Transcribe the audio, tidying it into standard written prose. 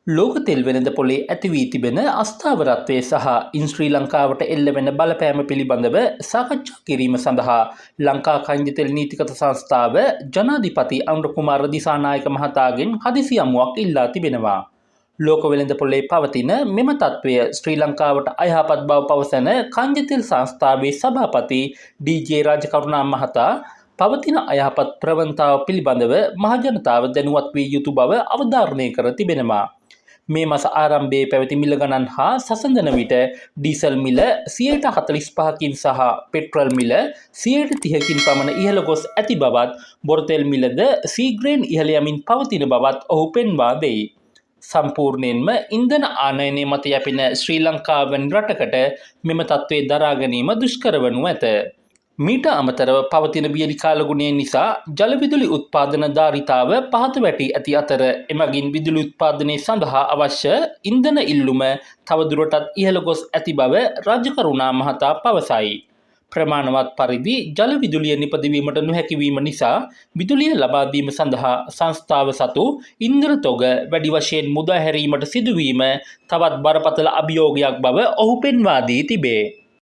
ලෝක තෙල් වෙළඳ පොලේ ඇති වී තිබෙන අස්ථාවරත්වය සහ ඉන් ශ්‍රී ලංකාවට එල්ලවෙන බලපෑම පිළිබඳව සාකච්ඡා කිරීම සඳහා ලංකා කයින්ද තෙල් නීතිගත සංස්ථාව ජනාධිපති අනුර කුමාර දිසානායක මහතාගෙන් හදිසි යමුවක් ඉල්ලා තිබෙනවා. ලෝක වෙළඳ පොලේ පවතින මෙම තත්ත්වය ශ්‍රී ලංකාවට අයහපත් බව පවසන කයින්ද තෙල් සංස්ථාවේ සභාපති ඩී.ජේ. රාජකරුණා මහතා පවතින අයහපත් ප්‍රවණතාව පිළිබඳව මහජනතාව දැනුවත් විය යුතු බව අවධාරණය කර තිබෙනවා. මේ මස ආරම්භයේ පැවති මිල ගණන් හා සසඳන විට ඩීසල් මිල 45%කින් සහ පෙට්‍රල් මිල 30%කින් පමණ ඉහළ ගොස් ඇති බවත් බොරතෙල් මිලද සීග්‍රයෙන් ඉහළ යමින් පවතින බවත් ඔහු පෙන්වා දෙයි. සම්පූර්ණයෙන්ම ඉන්ධන ආනයනය මත යැපෙන ශ්‍රී ලංකාවෙන් රටකට මෙම තත්ත්වය දරා ගැනීම දුෂ්කර වනු ඇත. මීට අමතරව පවතින වියලි කාලගුණය නිසා ජල විදුලි උත්පාදන ධාරිතාව පහත වැටී ඇති අතර එමගින් විදුලි උත්පාදනය සඳහා අවශ්‍ය ඉන්ධන ඉල්ලුම තවදුරටත් ඉහළ ගොස් ඇති බව රාජකරුණා මහතා පවසයි. ප්‍රමාණවත් පරිදි ජල විදුලිය නිපදවීමට නොහැකිවීම නිසා විදුලිය ලබා දීම සඳහා සංස්ථාව සතු ඉන්ධන තොග වැඩි වශයෙන් මුදා හැරීමට සිදුවීම තවත් බරපතල අභියෝගයක් බව ඔහු පෙන්වා දී තිබේ.